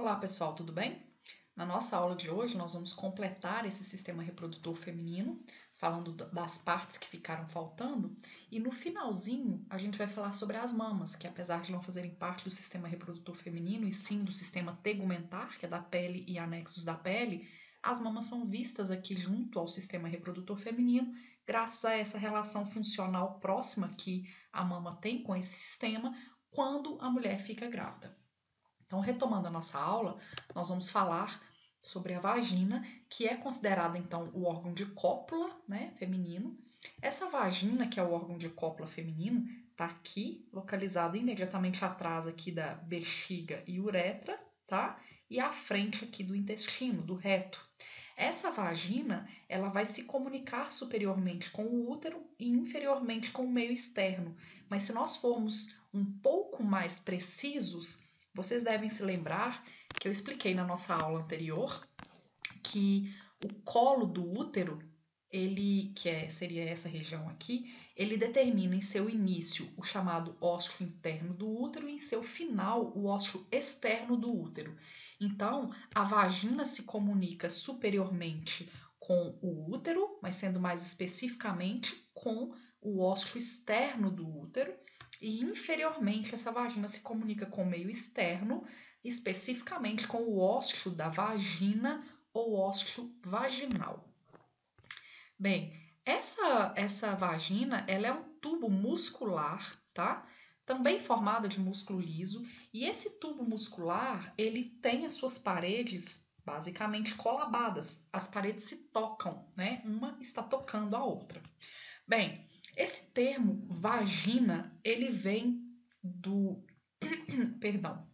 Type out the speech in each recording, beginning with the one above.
Olá pessoal, tudo bem? Na nossa aula de hoje nós vamos completar esse sistema reprodutor feminino, falando das partes que ficaram faltando, e no finalzinho a gente vai falar sobre as mamas, que apesar de não fazerem parte do sistema reprodutor feminino e sim do sistema tegumentar, que é da pele e anexos da pele, as mamas são vistas aqui junto ao sistema reprodutor feminino, graças a essa relação funcional próxima que a mama tem com esse sistema quando a mulher fica grávida. Então, retomando a nossa aula, nós vamos falar sobre a vagina, que é considerada então o órgão de cópula, né, feminino. Essa vagina, que é o órgão de cópula feminino, está aqui, localizado imediatamente atrás aqui da bexiga e uretra, tá? E à frente aqui do intestino, do reto. Essa vagina, ela vai se comunicar superiormente com o útero e inferiormente com o meio externo. Mas se nós formos um pouco mais precisos, vocês devem se lembrar que eu expliquei na nossa aula anterior que o colo do útero, seria essa região aqui, ele determina em seu início o chamado ósseo interno do útero e em seu final o ósseo externo do útero. Então, a vagina se comunica superiormente com o útero, mas sendo mais especificamente com o ósseo externo do útero, e inferiormente essa vagina se comunica com o meio externo, especificamente com o ósseo da vagina ou ósseo vaginal. Bem, essa vagina, ela é um tubo muscular, tá? Também formada de músculo liso, e esse tubo muscular, ele tem as suas paredes basicamente colabadas. As paredes se tocam, né? Uma está tocando a outra. Bem, esse termo vagina, ele vem do, perdão,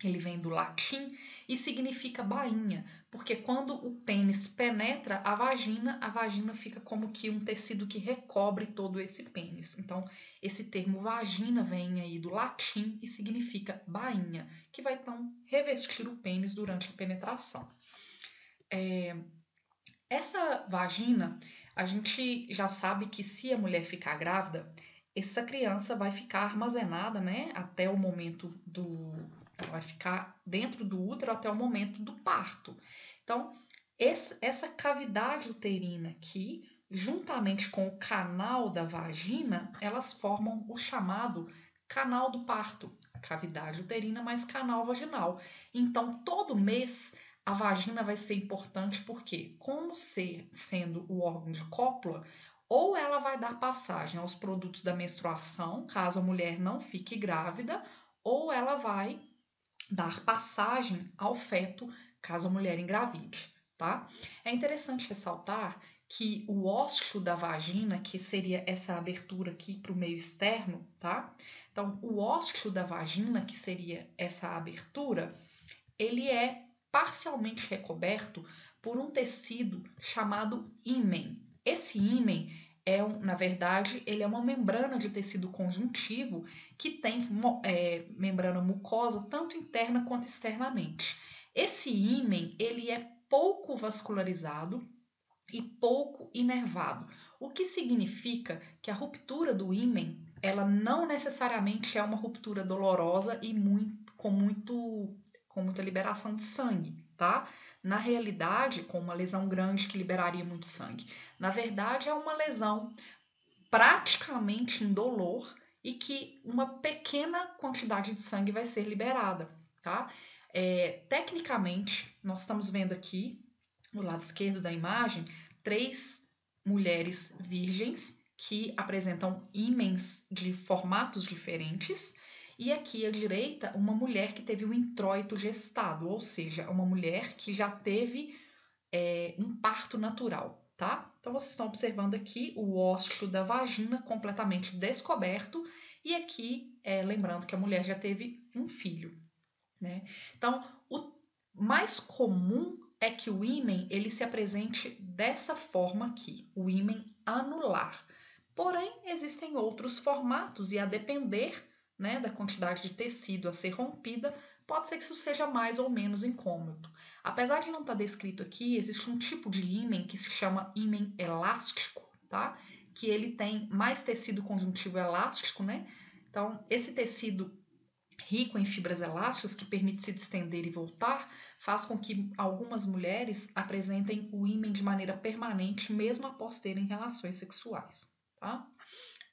ele vem do latim e significa bainha, porque quando o pênis penetra a vagina fica como que um tecido que recobre todo esse pênis. Então, esse termo vagina vem aí do latim e significa bainha, que vai então revestir o pênis durante a penetração. Essa vagina, a gente já sabe que se a mulher ficar grávida, essa criança vai ficar armazenada, né, até o momento do. Ela vai ficar dentro do útero até o momento do parto. Então, essa cavidade uterina aqui, juntamente com o canal da vagina, elas formam o chamado canal do parto. Cavidade uterina mais canal vaginal. Então, todo mês a vagina vai ser importante porque, como sendo o órgão de cópula, ou ela vai dar passagem aos produtos da menstruação, caso a mulher não fique grávida, ou ela vai dar passagem ao feto, caso a mulher engravide, tá? É interessante ressaltar que o ósseo da vagina, que seria essa abertura aqui para o meio externo, tá? Então, o ósseo da vagina, que seria essa abertura, ele é parcialmente recoberto por um tecido chamado ímen. Esse ímen na verdade, ele é uma membrana de tecido conjuntivo que tem membrana mucosa tanto interna quanto externamente. Esse ímen, ele é pouco vascularizado e pouco inervado, o que significa que a ruptura do ímen, ela não necessariamente é uma ruptura dolorosa e com muita liberação de sangue, tá? Na realidade, com uma lesão grande que liberaria muito sangue. Na verdade, é uma lesão praticamente indolor e que uma pequena quantidade de sangue vai ser liberada, tá? Tecnicamente, nós estamos vendo aqui, no lado esquerdo da imagem, 3 mulheres virgens que apresentam ímens de formatos diferentes, e aqui à direita, uma mulher que teve o introito gestado, ou seja, uma mulher que já teve um parto natural, tá? Então, vocês estão observando aqui o ósseo da vagina completamente descoberto, e aqui, lembrando que a mulher já teve um filho, né? Então, o mais comum é que o ímen ele se apresente dessa forma aqui, o ímen anular. Porém, existem outros formatos e a depender, né, da quantidade de tecido a ser rompida, pode ser que isso seja mais ou menos incômodo. Apesar de não estar descrito aqui, existe um tipo de ímen que se chama ímen elástico, tá? Que ele tem mais tecido conjuntivo elástico, né? Então, esse tecido rico em fibras elásticas que permite se distender e voltar, faz com que algumas mulheres apresentem o ímen de maneira permanente, mesmo após terem relações sexuais, tá?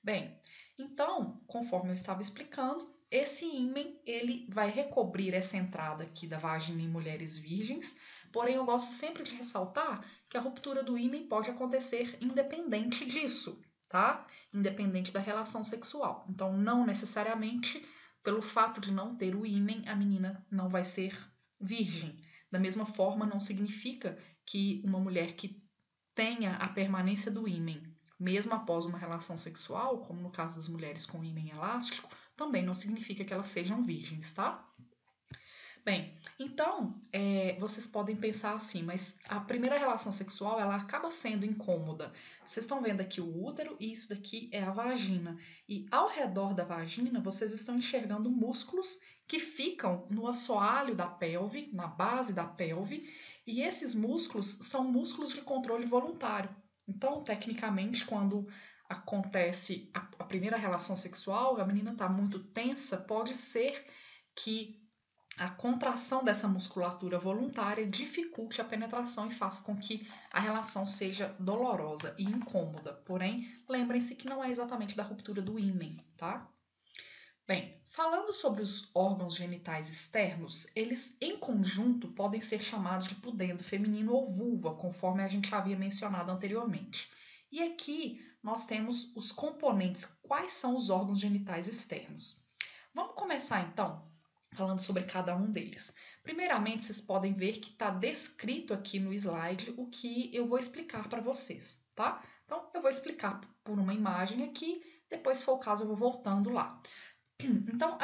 Bem, então, conforme eu estava explicando, esse ímen ele vai recobrir essa entrada aqui da vagina em mulheres virgens, porém eu gosto sempre de ressaltar que a ruptura do ímen pode acontecer independente disso, tá? Independente da relação sexual. Então, não necessariamente pelo fato de não ter o ímen, a menina não vai ser virgem. Da mesma forma, não significa que uma mulher que tenha a permanência do ímen mesmo após uma relação sexual, como no caso das mulheres com ímen elástico, também não significa que elas sejam virgens, tá? Bem, então vocês podem pensar assim, mas a primeira relação sexual ela acaba sendo incômoda. Vocês estão vendo aqui o útero e isso daqui é a vagina. E ao redor da vagina vocês estão enxergando músculos que ficam no assoalho da pelve, na base da pelve, e esses músculos são músculos de controle voluntário. Então, tecnicamente, quando acontece a primeira relação sexual, a menina está muito tensa, pode ser que a contração dessa musculatura voluntária dificulte a penetração e faça com que a relação seja dolorosa e incômoda. Porém, lembrem-se que não é exatamente da ruptura do ímen, tá? Bem, falando sobre os órgãos genitais externos, eles em conjunto podem ser chamados de pudendo feminino ou vulva, conforme a gente havia mencionado anteriormente. E aqui nós temos os componentes, quais são os órgãos genitais externos. Vamos começar então falando sobre cada um deles. Primeiramente, vocês podem ver que está descrito aqui no slide o que eu vou explicar para vocês, tá? Então, eu vou explicar por uma imagem aqui, depois, se for o caso, eu vou voltando lá. Então,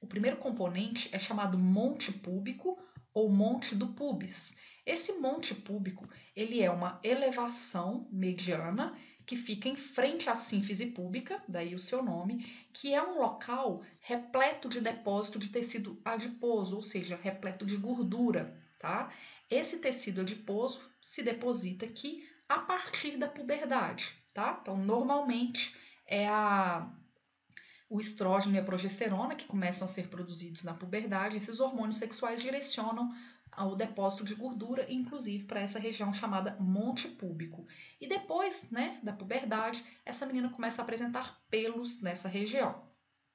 o primeiro componente é chamado monte púbico ou monte do pubis. Esse monte púbico, ele é uma elevação mediana que fica em frente à sínfise púbica, daí o seu nome, que é um local repleto de depósito de tecido adiposo, ou seja, repleto de gordura, tá? Esse tecido adiposo se deposita aqui a partir da puberdade, tá? Então, normalmente é o estrógeno e a progesterona, que começam a ser produzidos na puberdade, esses hormônios sexuais direcionam ao depósito de gordura, inclusive para essa região chamada monte púbico. E depois, né, da puberdade, essa menina começa a apresentar pelos nessa região.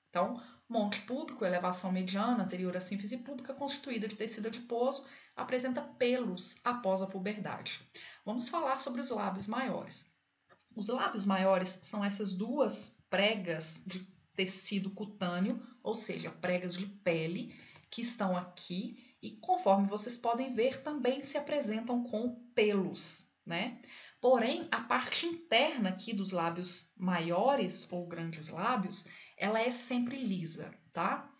Então, monte púbico, elevação mediana anterior à sínfise púbica, constituída de tecido adiposo, apresenta pelos após a puberdade. Vamos falar sobre os lábios maiores. Os lábios maiores são essas duas pregas de tecido cutâneo, ou seja, pregas de pele, que estão aqui e, conforme vocês podem ver, também se apresentam com pelos, né? Porém, a parte interna aqui dos lábios maiores ou grandes lábios, ela é sempre lisa, tá?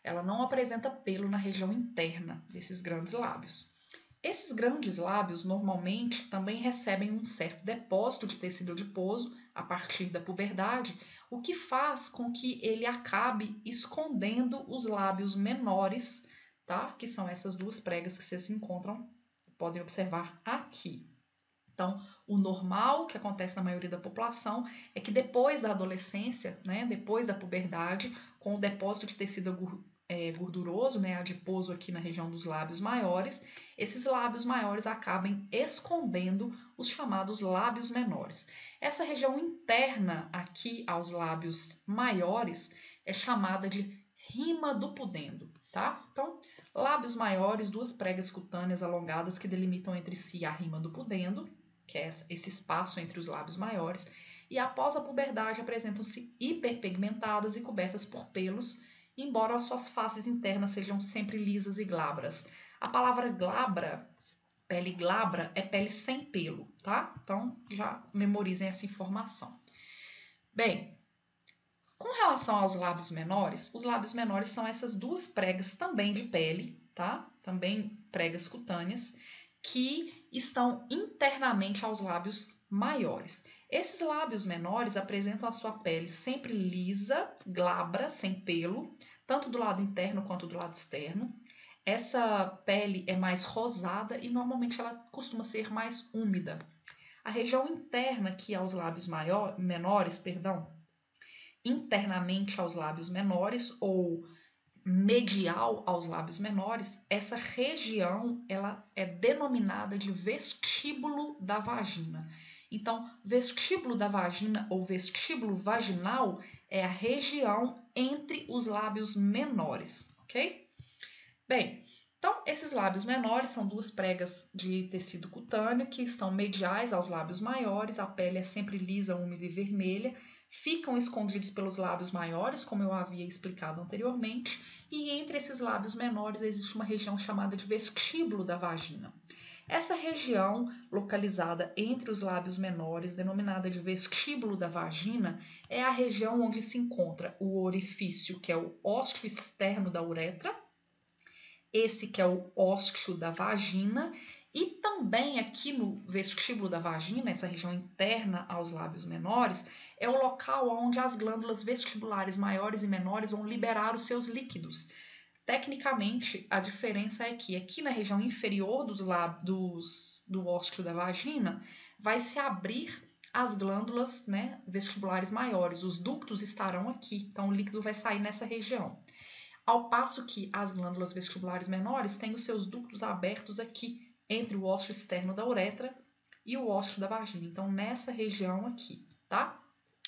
Ela não apresenta pelo na região interna desses grandes lábios. Esses grandes lábios normalmente também recebem um certo depósito de tecido adiposo a partir da puberdade, o que faz com que ele acabe escondendo os lábios menores, tá? Que são essas duas pregas que vocês se encontram, podem observar aqui. Então, o normal que acontece na maioria da população é que depois da adolescência, né, depois da puberdade, com o depósito de tecido gorduroso, né, adiposo aqui na região dos lábios maiores, esses lábios maiores acabem escondendo os chamados lábios menores. Essa região interna aqui aos lábios maiores é chamada de rima do pudendo, tá? Então, lábios maiores, duas pregas cutâneas alongadas que delimitam entre si a rima do pudendo, que é esse espaço entre os lábios maiores, e após a puberdade apresentam-se hiperpigmentadas e cobertas por pelos, embora as suas faces internas sejam sempre lisas e glabras. A palavra glabra, pele glabra, é pele sem pelo, tá? Então, já memorizem essa informação. Bem, com relação aos lábios menores, os lábios menores são essas duas pregas também de pele, tá? Também pregas cutâneas, que estão internamente aos lábios maiores. Esses lábios menores apresentam a sua pele sempre lisa, glabra, sem pelo, tanto do lado interno quanto do lado externo. Essa pele é mais rosada e normalmente ela costuma ser mais úmida. A região interna aqui aos lábios menores, internamente aos lábios menores ou medial aos lábios menores, essa região ela é denominada de vestíbulo da vagina. Então, vestíbulo da vagina ou vestíbulo vaginal é a região entre os lábios menores, ok? Bem, então esses lábios menores são duas pregas de tecido cutâneo que estão mediais aos lábios maiores, a pele é sempre lisa, úmida e vermelha, ficam escondidos pelos lábios maiores, como eu havia explicado anteriormente, e entre esses lábios menores existe uma região chamada de vestíbulo da vagina. Essa região, localizada entre os lábios menores, denominada de vestíbulo da vagina, é a região onde se encontra o orifício, que é o ósseo externo da uretra, esse que é o ósseo da vagina, e também aqui no vestíbulo da vagina, essa região interna aos lábios menores, é o local onde as glândulas vestibulares maiores e menores vão liberar os seus líquidos. Tecnicamente, a diferença é que aqui na região inferior do ósseo da vagina vai se abrir as glândulas, né, vestibulares maiores. Os ductos estarão aqui, então o líquido vai sair nessa região. Ao passo que as glândulas vestibulares menores têm os seus ductos abertos aqui, entre o ósseo externo da uretra e o ósseo da vagina. Então, nessa região aqui, tá?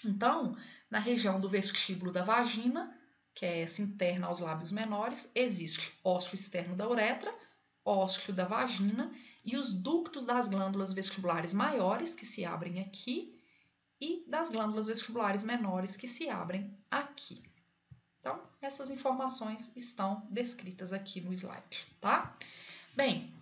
Então, na região do vestíbulo da vagina, que é essa interna aos lábios menores, existe ósseo externo da uretra, ósseo da vagina e os ductos das glândulas vestibulares maiores, que se abrem aqui, e das glândulas vestibulares menores, que se abrem aqui. Então, essas informações estão descritas aqui no slide, tá? Bem,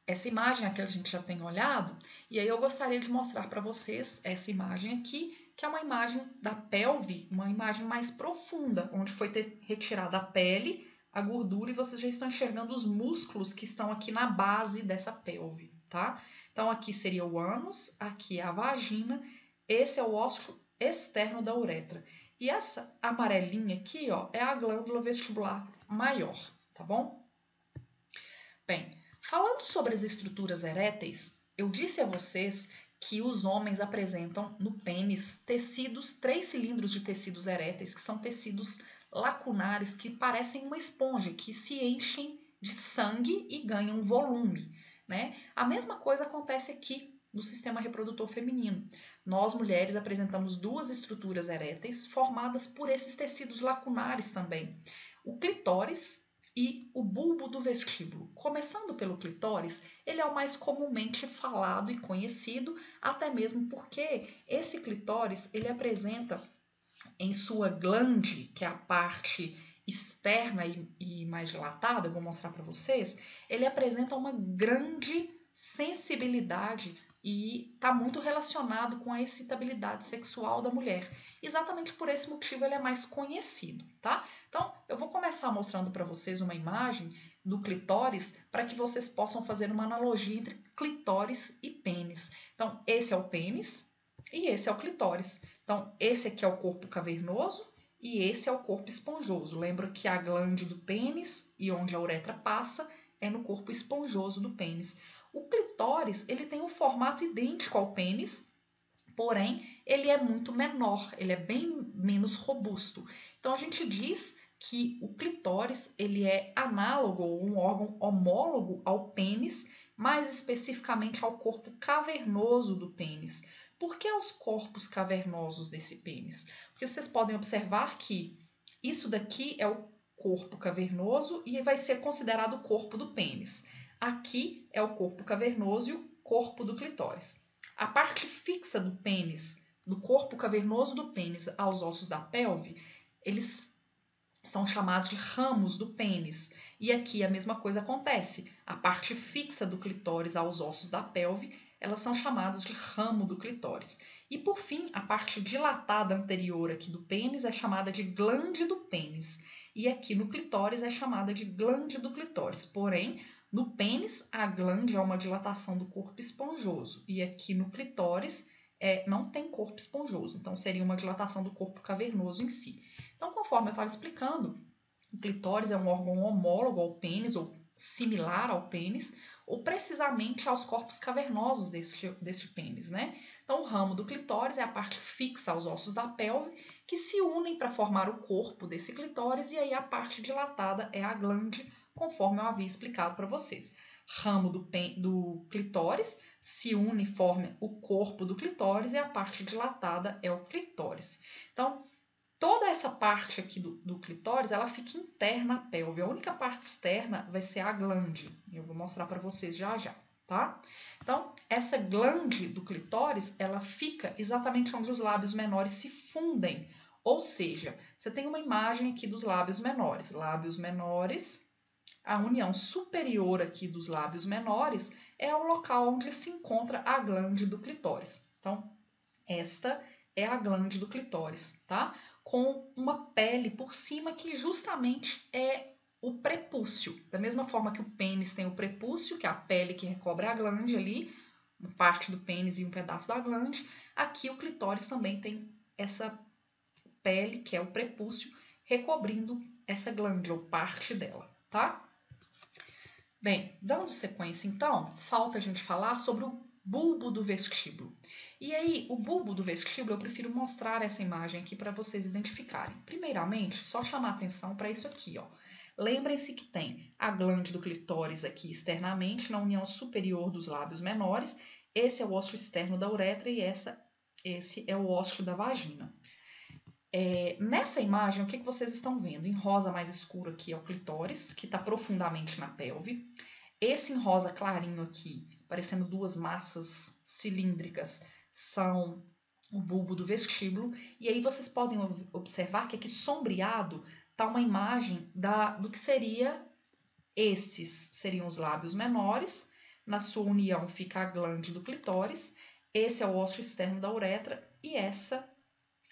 essa imagem aqui a gente já tem olhado, e aí eu gostaria de mostrar para vocês essa imagem aqui, que é uma imagem da pelve, uma imagem mais profunda, onde foi retirada a pele, a gordura, e vocês já estão enxergando os músculos que estão aqui na base dessa pelve, tá? Então, aqui seria o ânus, aqui é a vagina, esse é o ósseo externo da uretra. E essa amarelinha aqui, ó, é a glândula vestibular maior, tá bom? Bem, falando sobre as estruturas eréteis, eu disse a vocês que os homens apresentam no pênis tecidos, 3 cilindros de tecidos eréteis, que são tecidos lacunares que parecem uma esponja, que se enchem de sangue e ganham volume, né? A mesma coisa acontece aqui no sistema reprodutor feminino. Nós, mulheres, apresentamos 2 estruturas eréteis formadas por esses tecidos lacunares também. O clitóris e o bulbo do vestíbulo. Começando pelo clitóris, ele é o mais comumente falado e conhecido, até mesmo porque esse clitóris ele apresenta em sua glande, que é a parte externa e mais dilatada, eu vou mostrar para vocês, ele apresenta uma grande sensibilidade e está muito relacionado com a excitabilidade sexual da mulher. Exatamente por esse motivo ele é mais conhecido, tá? Então, eu vou começar mostrando para vocês uma imagem do clitóris para que vocês possam fazer uma analogia entre clitóris e pênis. Então, esse é o pênis e esse é o clitóris. Então, esse aqui é o corpo cavernoso e esse é o corpo esponjoso. Lembra que a glande do pênis e onde a uretra passa é no corpo esponjoso do pênis. O clitóris ele tem um formato idêntico ao pênis, porém ele é muito menor, ele é bem menos robusto. Então a gente diz que o clitóris ele é análogo ou um órgão homólogo ao pênis, mais especificamente ao corpo cavernoso do pênis. Por que os corpos cavernosos desse pênis? Porque vocês podem observar que isso daqui é o corpo cavernoso e vai ser considerado o corpo do pênis. Aqui é o corpo cavernoso e o corpo do clitóris. A parte fixa do pênis, do corpo cavernoso do pênis aos ossos da pelve, eles são chamados de ramos do pênis. E aqui a mesma coisa acontece. A parte fixa do clitóris aos ossos da pelve, elas são chamadas de ramo do clitóris. E por fim, a parte dilatada anterior aqui do pênis é chamada de glande do pênis. E aqui no clitóris é chamada de glande do clitóris. Porém, no pênis, a glande é uma dilatação do corpo esponjoso. E aqui no clitóris, não tem corpo esponjoso. Então, seria uma dilatação do corpo cavernoso em si. Então, conforme eu estava explicando, o clitóris é um órgão homólogo ao pênis, ou similar ao pênis, ou precisamente aos corpos cavernosos deste pênis, né? Então, o ramo do clitóris é a parte fixa aos ossos da pelve, que se unem para formar o corpo desse clitóris, e aí a parte dilatada é a glande, conforme eu havia explicado para vocês. Ramo do clitóris se une e forma o corpo do clitóris, e a parte dilatada é o clitóris. Então, toda essa parte aqui do clitóris, ela fica interna à pelve. A única parte externa vai ser a glande. Eu vou mostrar para vocês já já, tá? Então, essa glande do clitóris, ela fica exatamente onde os lábios menores se fundem. Ou seja, você tem uma imagem aqui dos lábios menores. Lábios menores, a união superior aqui dos lábios menores é o local onde se encontra a glande do clitóris. Então, esta é a glande do clitóris, tá? Com uma pele por cima que justamente é o prepúcio. Da mesma forma que o pênis tem o prepúcio, que é a pele que recobre a glande ali, uma parte do pênis e um pedaço da glande, aqui o clitóris também tem essa pele, que é o prepúcio, recobrindo essa glande, ou parte dela, tá? Bem, dando sequência então, falta a gente falar sobre o bulbo do vestíbulo. E aí, o bulbo do vestíbulo, eu prefiro mostrar essa imagem aqui para vocês identificarem. Primeiramente, só chamar atenção para isso aqui, ó. Lembrem-se que tem a glande do clitóris aqui externamente, na união superior dos lábios menores. Esse é o ósseo externo da uretra e esse é o ósseo da vagina. Nessa imagem, o que vocês estão vendo? Em rosa mais escuro aqui é o clitóris, que está profundamente na pelve. Esse em rosa clarinho aqui, parecendo duas massas cilíndricas, são o bulbo do vestíbulo. E aí vocês podem observar que aqui sombreado está uma imagem do que seriam os lábios menores. Na sua união fica a glande do clitóris. Esse é o ósseo externo da uretra e essa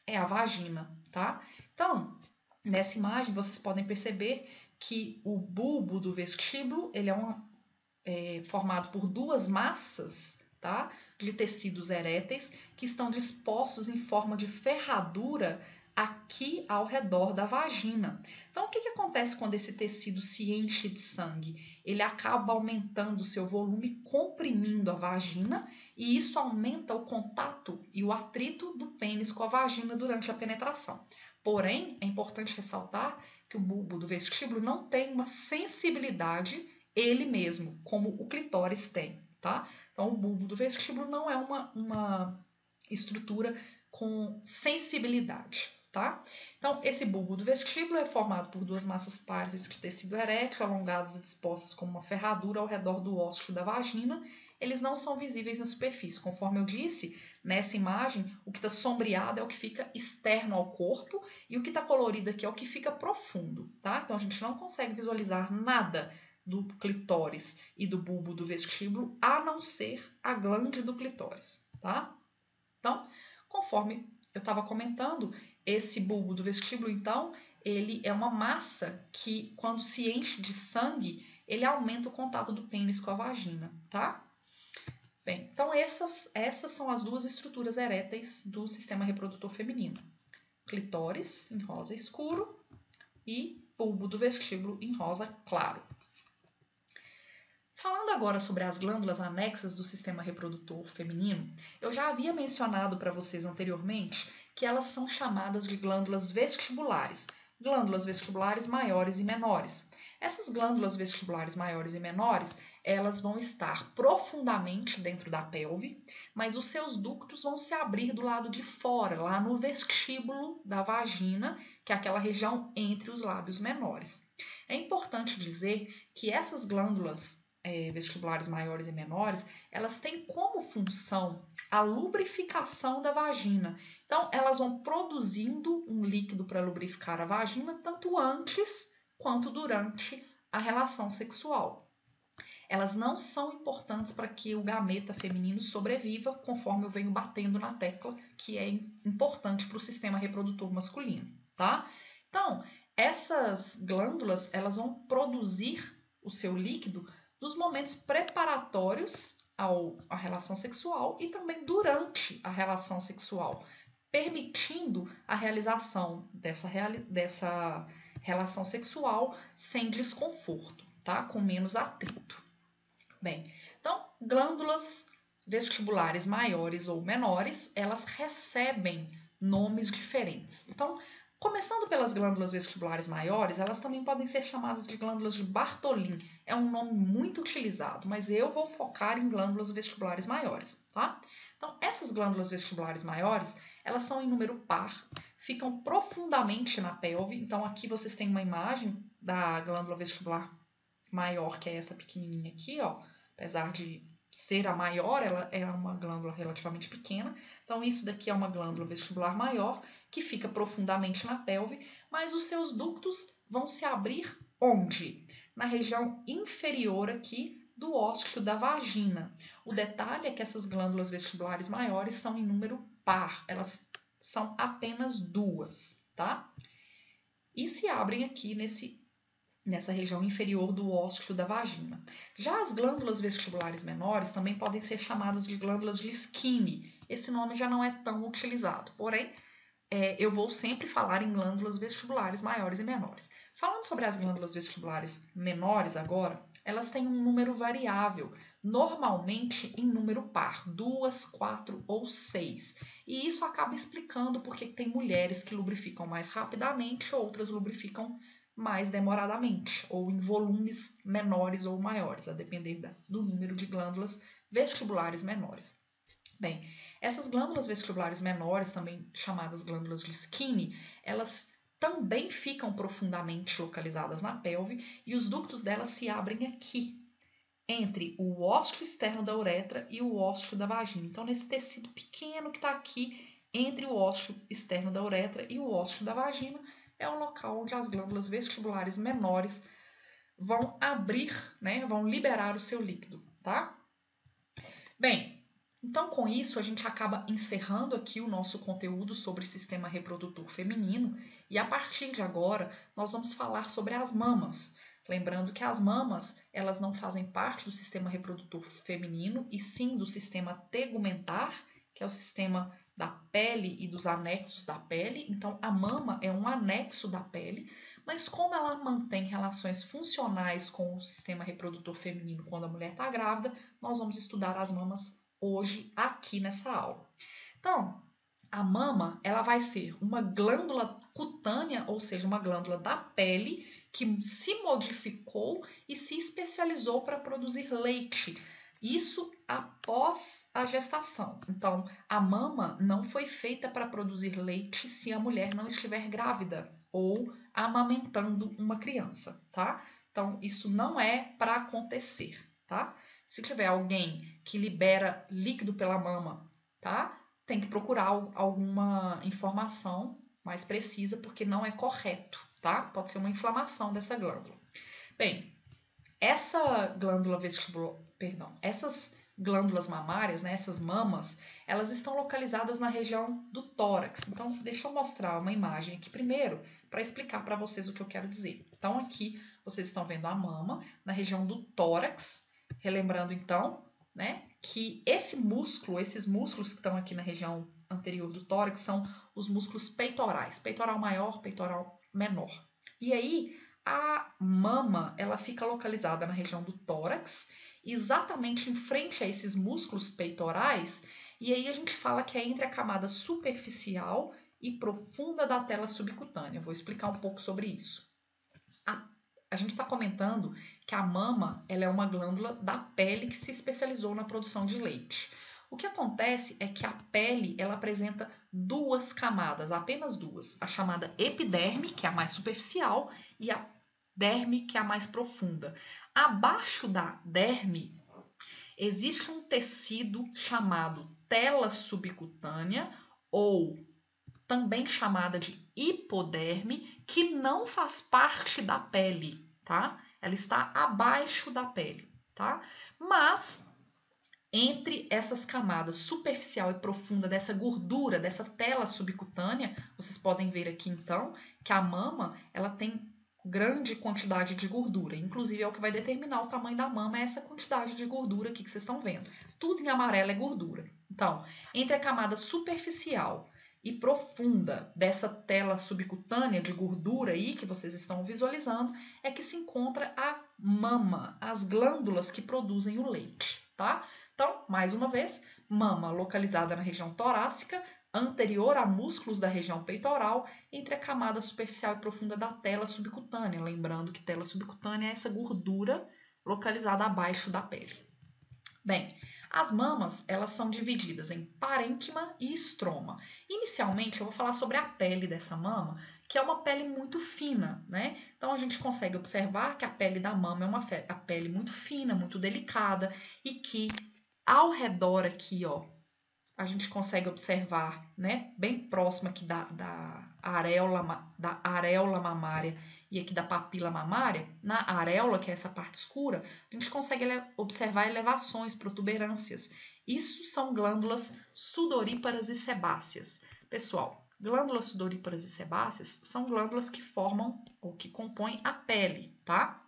é a vagina, tá? Então, nessa imagem vocês podem perceber que o bulbo do vestíbulo, ele é formado por duas massas, tá? De tecidos eréteis que estão dispostos em forma de ferradura aqui ao redor da vagina. Então, o que acontece quando esse tecido se enche de sangue? Ele acaba aumentando o seu volume, comprimindo a vagina, e isso aumenta o contato e o atrito do pênis com a vagina durante a penetração. Porém, é importante ressaltar que o bulbo do vestíbulo não tem uma sensibilidade ele mesmo, como o clitóris tem, tá? Então, o bulbo do vestíbulo não é uma estrutura com sensibilidade, tá? Então, esse bulbo do vestíbulo é formado por duas massas pares de tecido erétil, alongadas e dispostas como uma ferradura ao redor do ósseo da vagina. Eles não são visíveis na superfície. Conforme eu disse, nessa imagem, o que está sombreado é o que fica externo ao corpo e o que está colorido aqui é o que fica profundo, tá? Então, a gente não consegue visualizar nada do clitóris e do bulbo do vestíbulo, a não ser a glande do clitóris, tá? Então, conforme eu estava comentando, esse bulbo do vestíbulo, então, ele é uma massa que, quando se enche de sangue, ele aumenta o contato do pênis com a vagina, tá? Bem, então essas são as duas estruturas eréteis do sistema reprodutor feminino. Clitóris, em rosa escuro, e bulbo do vestíbulo, em rosa claro. Falando agora sobre as glândulas anexas do sistema reprodutor feminino, eu já havia mencionado para vocês anteriormente que elas são chamadas de glândulas vestibulares maiores e menores. Essas glândulas vestibulares maiores e menores, elas vão estar profundamente dentro da pelve, mas os seus ductos vão se abrir do lado de fora, lá no vestíbulo da vagina, que é aquela região entre os lábios menores. É importante dizer que essas glândulas vestibulares maiores e menores, elas têm como função a lubrificação da vagina. Então, elas vão produzindo um líquido para lubrificar a vagina tanto antes quanto durante a relação sexual. Elas não são importantes para que o gameta feminino sobreviva, conforme eu venho batendo na tecla, que é importante para o sistema reprodutor masculino, tá? Então, essas glândulas, elas vão produzir o seu líquido nos momentos preparatórios à relação sexual e também durante a relação sexual, permitindo a realização dessa relação sexual sem desconforto, tá? Com menos atrito. Bem, então, glândulas vestibulares maiores ou menores, elas recebem nomes diferentes. Então, começando pelas glândulas vestibulares maiores, elas também podem ser chamadas de glândulas de Bartholin. É um nome muito utilizado, mas eu vou focar em glândulas vestibulares maiores, tá? Então, essas glândulas vestibulares maiores, elas são em número par, ficam profundamente na pelve. Então, aqui vocês têm uma imagem da glândula vestibular maior, que é essa pequenininha aqui, ó. Apesar de ser a maior, ela é uma glândula relativamente pequena. Então, isso daqui é uma glândula vestibular maior, que fica profundamente na pelve, mas os seus ductos vão se abrir onde? Na região inferior aqui do ósculo da vagina. O detalhe é que essas glândulas vestibulares maiores são em número par, elas são apenas duas, tá? E se abrem aqui nessa região inferior do ósculo da vagina. Já as glândulas vestibulares menores também podem ser chamadas de glândulas de Skinny. Esse nome já não é tão utilizado, porém, eu vou sempre falar em glândulas vestibulares maiores e menores. Falando sobre as glândulas vestibulares menores agora, elas têm um número variável, normalmente em número par, 2, 4 ou 6. E isso acaba explicando porque tem mulheres que lubrificam mais rapidamente, outras lubrificam mais demoradamente, ou em volumes menores ou maiores, a depender do número de glândulas vestibulares menores. Bem, essas glândulas vestibulares menores, também chamadas glândulas de Skinny, elas também ficam profundamente localizadas na pelve e os ductos delas se abrem aqui, entre o ósculo externo da uretra e o ósculo da vagina. Então, nesse tecido pequeno que está aqui, entre o ósculo externo da uretra e o ósculo da vagina, é o local onde as glândulas vestibulares menores vão abrir, né, vão liberar o seu líquido, tá? Bem, então, com isso, a gente acaba encerrando aqui o nosso conteúdo sobre o sistema reprodutor feminino e a partir de agora nós vamos falar sobre as mamas. Lembrando que as mamas, elas não fazem parte do sistema reprodutor feminino e sim do sistema tegumentar, que é o sistema da pele e dos anexos da pele. Então, a mama é um anexo da pele, mas como ela mantém relações funcionais com o sistema reprodutor feminino quando a mulher está grávida, nós vamos estudar as mamas hoje aqui nessa aula. Então, a mama, ela vai ser uma glândula cutânea, ou seja, uma glândula da pele que se modificou e se especializou para produzir leite. Isso após a gestação. Então, a mama não foi feita para produzir leite se a mulher não estiver grávida ou amamentando uma criança, tá? Então, isso não é para acontecer, tá? Se tiver alguém que libera líquido pela mama, tá? Tem que procurar alguma informação mais precisa, porque não é correto, tá? Pode ser uma inflamação dessa glândula. Bem, essa glândula vestibular, essas glândulas mamárias, né, essas mamas, elas estão localizadas na região do tórax. Então, deixa eu mostrar uma imagem aqui primeiro para explicar para vocês o que eu quero dizer. Então, aqui vocês estão vendo a mama na região do tórax. Relembrando então, né, que esses músculos que estão aqui na região anterior do tórax são os músculos peitorais, peitoral maior, peitoral menor. E aí a mama, ela fica localizada na região do tórax, exatamente em frente a esses músculos peitorais, e aí a gente fala que é entre a camada superficial e profunda da tela subcutânea. Vou explicar um pouco sobre isso. A gente está comentando que a mama ela é uma glândula da pele que se especializou na produção de leite. O que acontece é que a pele ela apresenta duas camadas, apenas duas. A chamada epiderme, que é a mais superficial, e a derme, que é a mais profunda. Abaixo da derme existe um tecido chamado tela subcutânea ou também chamada de hipoderme, que não faz parte da pele, tá? Ela está abaixo da pele, tá? Mas entre essas camadas superficial e profunda dessa gordura, dessa tela subcutânea, vocês podem ver aqui então que a mama, ela tem grande quantidade de gordura, inclusive é o que vai determinar o tamanho da mama, é essa quantidade de gordura aqui que vocês estão vendo. Tudo em amarelo é gordura. Então, entre a camada superficial e profunda dessa tela subcutânea de gordura aí que vocês estão visualizando é que se encontra a mama, as glândulas que produzem o leite, tá? Então, mais uma vez, mama localizada na região torácica, anterior a músculos da região peitoral, entre a camada superficial e profunda da tela subcutânea. Lembrando que tela subcutânea é essa gordura localizada abaixo da pele. Bem, as mamas, elas são divididas em parênquima e estroma. Inicialmente, eu vou falar sobre a pele dessa mama, que é uma pele muito fina, né? Então, a gente consegue observar que a pele da mama é uma pele muito fina, muito delicada, e que ao redor aqui, ó, a gente consegue observar, né, bem próximo aqui da areola mamária e aqui da papila mamária, na areola, que é essa parte escura, a gente consegue observar elevações, protuberâncias. Isso são glândulas sudoríparas e sebáceas. Pessoal, glândulas sudoríparas e sebáceas são glândulas que formam ou que compõem a pele, tá?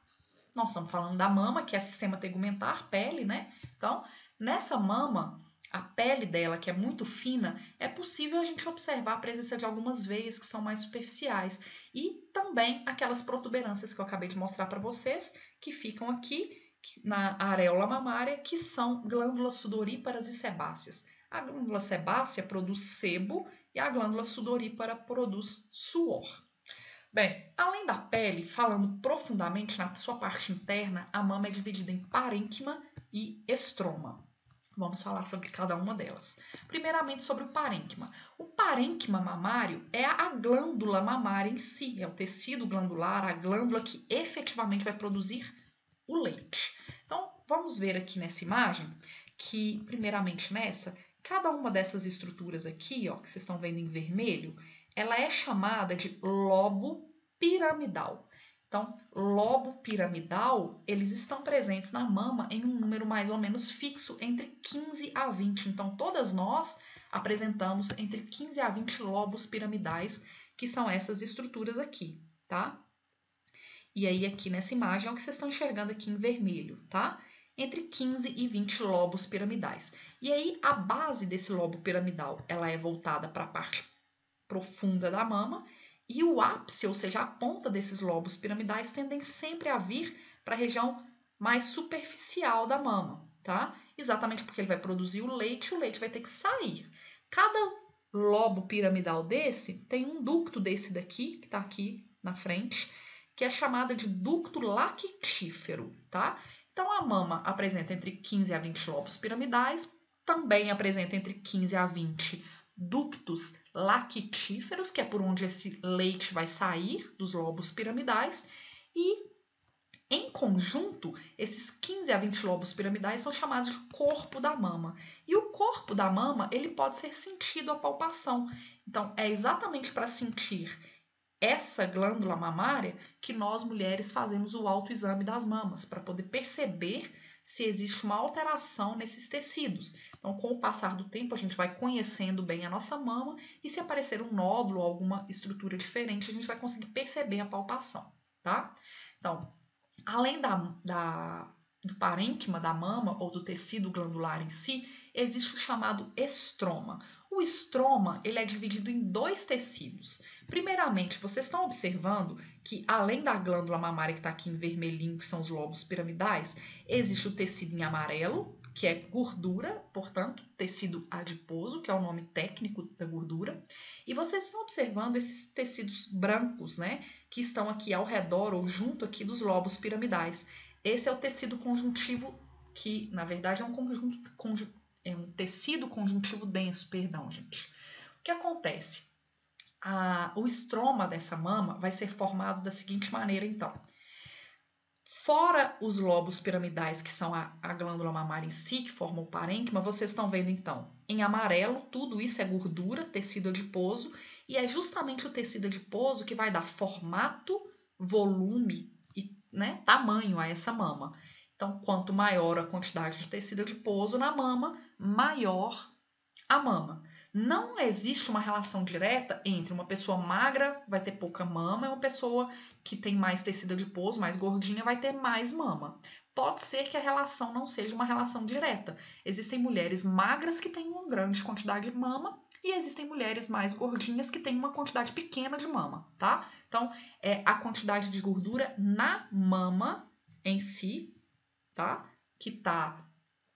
Nós estamos falando da mama, que é sistema tegumentar, pele, né? Então, nessa mama, a pele dela, que é muito fina, é possível a gente observar a presença de algumas veias que são mais superficiais e também aquelas protuberâncias que eu acabei de mostrar para vocês, que ficam aqui na areola mamária, que são glândulas sudoríparas e sebáceas. A glândula sebácea produz sebo e a glândula sudorípara produz suor. Bem, além da pele, falando profundamente na sua parte interna, a mama é dividida em parênquima e estroma. Vamos falar sobre cada uma delas. Primeiramente, sobre o parênquima. O parênquima mamário é a glândula mamária em si, é o tecido glandular, a glândula que efetivamente vai produzir o leite. Então, vamos ver aqui nessa imagem que, primeiramente nessa, cada uma dessas estruturas aqui, ó, que vocês estão vendo em vermelho, ela é chamada de lobo piramidal. Então, lobo piramidal, eles estão presentes na mama em um número mais ou menos fixo entre 15 a 20. Então, todas nós apresentamos entre 15 a 20 lobos piramidais, que são essas estruturas aqui, tá? E aí, aqui nessa imagem, é o que vocês estão enxergando aqui em vermelho, tá? Entre 15 e 20 lobos piramidais. E aí, a base desse lobo piramidal, ela é voltada para a parte profunda da mama, e o ápice, ou seja, a ponta desses lobos piramidais, tendem sempre a vir para a região mais superficial da mama, tá? Exatamente porque ele vai produzir o leite vai ter que sair. Cada lobo piramidal desse tem um ducto desse daqui, que está aqui na frente, que é chamada de ducto lactífero, tá? Então, a mama apresenta entre 15 a 20 lobos piramidais, também apresenta entre 15 a 20 ductos lactíferos, que é por onde esse leite vai sair dos lobos piramidais, e em conjunto, esses 15 a 20 lobos piramidais são chamados de corpo da mama. E o corpo da mama, ele pode ser sentido à palpação. Então, é exatamente para sentir essa glândula mamária que nós mulheres fazemos o autoexame das mamas, para poder perceber se existe uma alteração nesses tecidos. Então, com o passar do tempo, a gente vai conhecendo bem a nossa mama e se aparecer um nódulo ou alguma estrutura diferente, a gente vai conseguir perceber a palpação, tá? Então, além do parênquima da mama ou do tecido glandular em si, existe o chamado estroma. O estroma, ele é dividido em dois tecidos. Primeiramente, vocês estão observando que além da glândula mamária que está aqui em vermelhinho, que são os lobos piramidais, existe o tecido em amarelo, que é gordura, portanto, tecido adiposo, que é o nome técnico da gordura. E vocês estão observando esses tecidos brancos, né, que estão aqui ao redor ou junto aqui dos lobos piramidais. Esse é o tecido conjuntivo, que na verdade é um tecido conjuntivo denso, perdão, gente. O que acontece? O estroma dessa mama vai ser formado da seguinte maneira, então. Fora os lobos piramidais, que são a glândula mamária em si, que formam o parênquima, vocês estão vendo, então, em amarelo, tudo isso é gordura, tecido adiposo, e é justamente o tecido adiposo que vai dar formato, volume e, né, tamanho a essa mama. Então, quanto maior a quantidade de tecido adiposo na mama, maior a mama. Não existe uma relação direta entre uma pessoa magra vai ter pouca mama e uma pessoa que tem mais tecido adiposo, mais gordinha, vai ter mais mama. Pode ser que a relação não seja uma relação direta. Existem mulheres magras que têm uma grande quantidade de mama e existem mulheres mais gordinhas que têm uma quantidade pequena de mama, tá? Então, é a quantidade de gordura na mama em si, tá? Que tá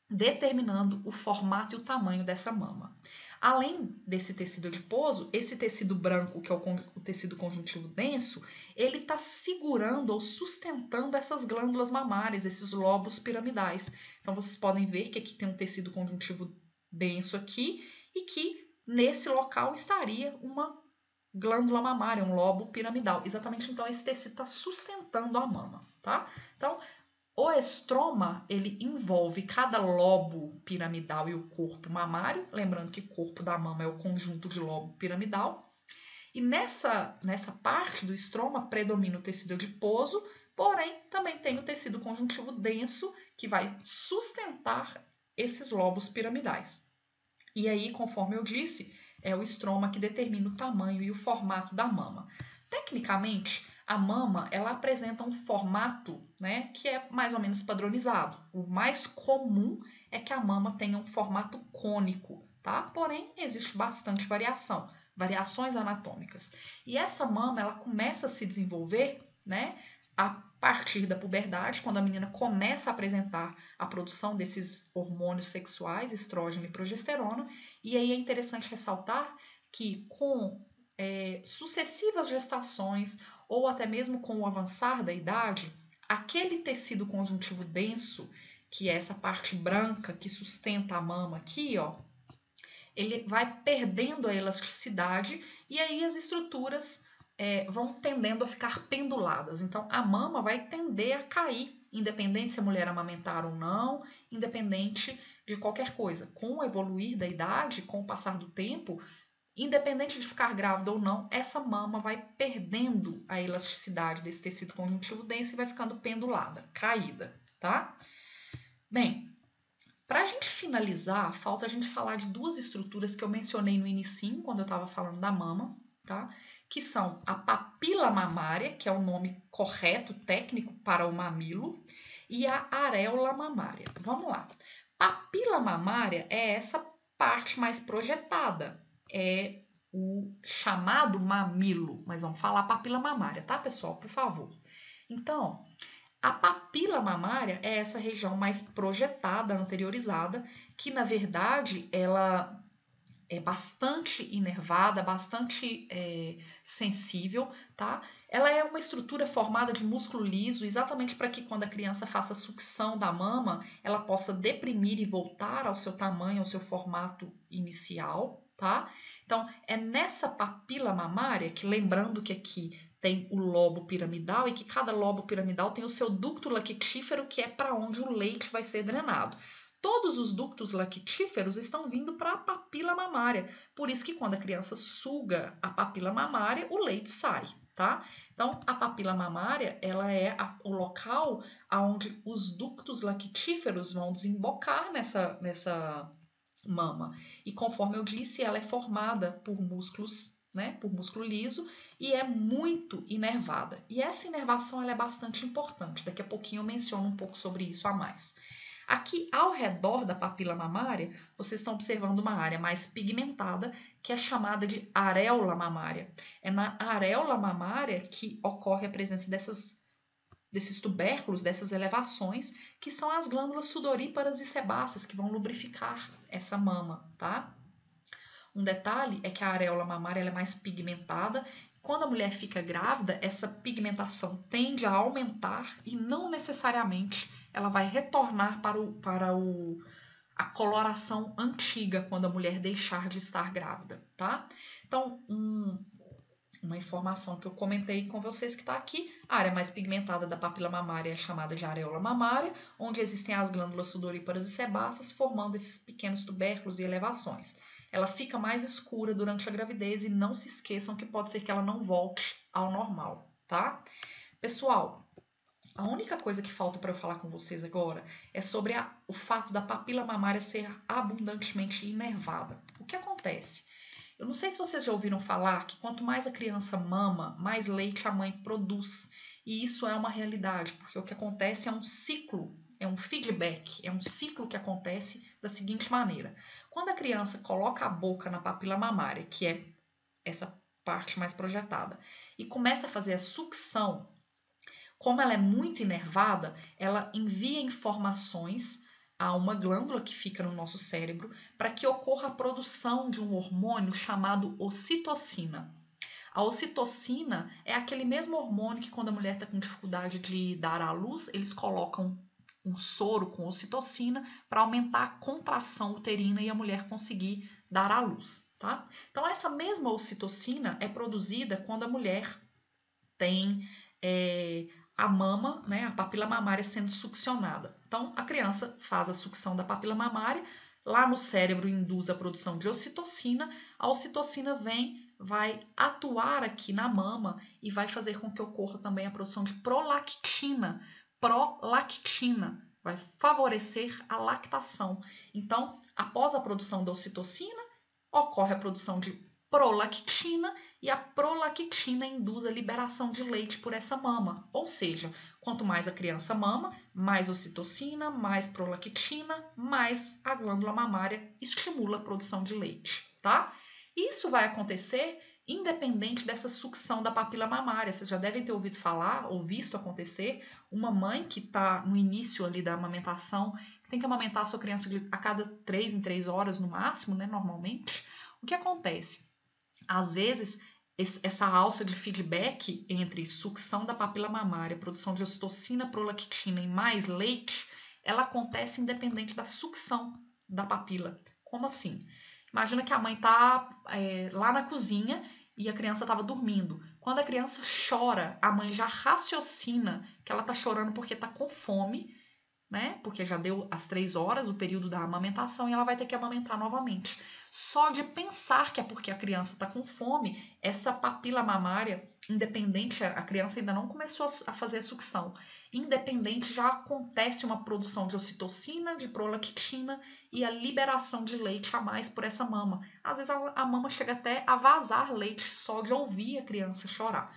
determinando o formato e o tamanho dessa mama. Além desse tecido adiposo, esse tecido branco, que é o tecido conjuntivo denso, ele está segurando ou sustentando essas glândulas mamárias, esses lobos piramidais. Então, vocês podem ver que aqui tem um tecido conjuntivo denso aqui e que nesse local estaria uma glândula mamária, um lobo piramidal. Exatamente, então, esse tecido está sustentando a mama, tá? Então, o estroma, ele envolve cada lobo piramidal e o corpo mamário, lembrando que o corpo da mama é o conjunto de lobo piramidal. E nessa parte do estroma predomina o tecido adiposo, porém também tem o tecido conjuntivo denso, que vai sustentar esses lobos piramidais. E aí, conforme eu disse, é o estroma que determina o tamanho e o formato da mama. Tecnicamente, a mama ela apresenta um formato, né, que é mais ou menos padronizado. O mais comum é que a mama tenha um formato cônico, tá? Porém, existe bastante variação, variações anatômicas. E essa mama ela começa a se desenvolver, né, a partir da puberdade, quando a menina começa a apresentar a produção desses hormônios sexuais, estrógeno e progesterona. E aí é interessante ressaltar que com sucessivas gestações ou até mesmo com o avançar da idade, aquele tecido conjuntivo denso, que é essa parte branca que sustenta a mama aqui, ó, ele vai perdendo a elasticidade e aí as estruturas vão tendendo a ficar penduladas. Então, a mama vai tender a cair, independente se a mulher amamentar ou não, independente de qualquer coisa. Com o evoluir da idade, com o passar do tempo, independente de ficar grávida ou não, essa mama vai perdendo a elasticidade desse tecido conjuntivo denso e vai ficando pendulada, caída, tá? Bem, para a gente finalizar, falta a gente falar de duas estruturas que eu mencionei no inicinho, quando eu estava falando da mama, tá? Que são a papila mamária, que é o nome correto técnico para o mamilo, e a areola mamária. Vamos lá. Papila mamária é essa parte mais projetada, é o chamado mamilo, mas vamos falar papila mamária, tá, pessoal? Por favor. Então, a papila mamária é essa região mais projetada, anteriorizada, que na verdade ela é bastante inervada, bastante sensível, tá? Ela é uma estrutura formada de músculo liso, exatamente para que quando a criança faça sucção da mama, ela possa deprimir e voltar ao seu tamanho, ao seu formato inicial, tá? Então, é nessa papila mamária que, lembrando que aqui tem o lobo piramidal e que cada lobo piramidal tem o seu ducto lactífero, que é para onde o leite vai ser drenado. Todos os ductos lactíferos estão vindo para a papila mamária. Por isso que quando a criança suga a papila mamária, o leite sai, tá? Então, a papila mamária, ela é o local onde os ductos lactíferos vão desembocar nessa mama. E conforme eu disse, ela é formada por músculos, né? Por músculo liso e é muito inervada. E essa inervação ela é bastante importante. Daqui a pouquinho eu menciono um pouco sobre isso a mais. Aqui ao redor da papila mamária, vocês estão observando uma área mais pigmentada, que é chamada de areola mamária. É na areola mamária que ocorre a presença desses tubérculos, dessas elevações, que são as glândulas sudoríparas e sebáceas, que vão lubrificar essa mama, tá? Um detalhe é que a areola mamária ela é mais pigmentada. Quando a mulher fica grávida, essa pigmentação tende a aumentar e não necessariamente ela vai retornar para a coloração antiga quando a mulher deixar de estar grávida, tá? Então, uma informação que eu comentei com vocês que está aqui, a área mais pigmentada da papila mamária é chamada de areola mamária, onde existem as glândulas sudoríparas e sebáceas, formando esses pequenos tubérculos e elevações. Ela fica mais escura durante a gravidez e não se esqueçam que pode ser que ela não volte ao normal, tá? Pessoal, a única coisa que falta para eu falar com vocês agora é sobre o fato da papila mamária ser abundantemente inervada. O que acontece? Eu não sei se vocês já ouviram falar que quanto mais a criança mama, mais leite a mãe produz. E isso é uma realidade, porque o que acontece é um ciclo, é um feedback, é um ciclo que acontece da seguinte maneira. Quando a criança coloca a boca na papila mamária, que é essa parte mais projetada, e começa a fazer a sucção, como ela é muito inervada, ela envia informações há uma glândula que fica no nosso cérebro para que ocorra a produção de um hormônio chamado ocitocina. A ocitocina é aquele mesmo hormônio que quando a mulher está com dificuldade de dar à luz, eles colocam um soro com ocitocina para aumentar a contração uterina e a mulher conseguir dar à luz, tá? Então essa mesma ocitocina é produzida quando a mulher tem a mama, né, a papila mamária sendo succionada. Então a criança faz a sucção da papila mamária, lá no cérebro induz a produção de ocitocina, a ocitocina vai atuar aqui na mama e vai fazer com que ocorra também a produção de prolactina. Prolactina vai favorecer a lactação. Então, após a produção da ocitocina, ocorre a produção de prolactina e a prolactina induz a liberação de leite por essa mama. Ou seja, quanto mais a criança mama, mais ocitocina, mais prolactina, mais a glândula mamária estimula a produção de leite, tá? Isso vai acontecer independente dessa sucção da papila mamária. Vocês já devem ter ouvido falar ou visto acontecer uma mãe que está no início ali da amamentação, que tem que amamentar a sua criança a cada 3 em 3 horas no máximo, né, normalmente. O que acontece? Às vezes, essa alça de feedback entre sucção da papila mamária, produção de ocitocina, prolactina e mais leite, ela acontece independente da sucção da papila. Como assim? Imagina que a mãe está lá na cozinha e a criança estava dormindo. Quando a criança chora, a mãe já raciocina que ela está chorando porque está com fome, né? Porque já deu as 3 horas, o período da amamentação, e ela vai ter que amamentar novamente. Só de pensar que é porque a criança está com fome, essa papila mamária, independente, a criança ainda não começou a fazer a sucção, independente já acontece uma produção de ocitocina, de prolactina e a liberação de leite a mais por essa mama. Às vezes a mama chega até a vazar leite só de ouvir a criança chorar.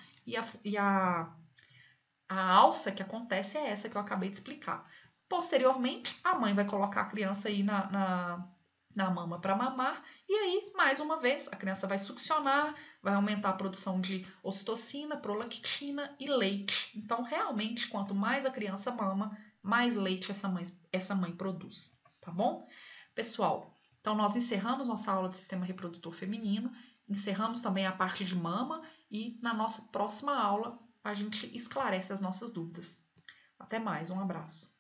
A alça que acontece é essa que eu acabei de explicar. Posteriormente, a mãe vai colocar a criança aí na mama para mamar, e aí, mais uma vez, a criança vai succionar, vai aumentar a produção de ocitocina, prolactina e leite. Então, realmente, quanto mais a criança mama, mais leite essa mãe produz, tá bom? Pessoal, então nós encerramos nossa aula de sistema reprodutor feminino, encerramos também a parte de mama e na nossa próxima aula a gente esclarece as nossas dúvidas. Até mais, um abraço.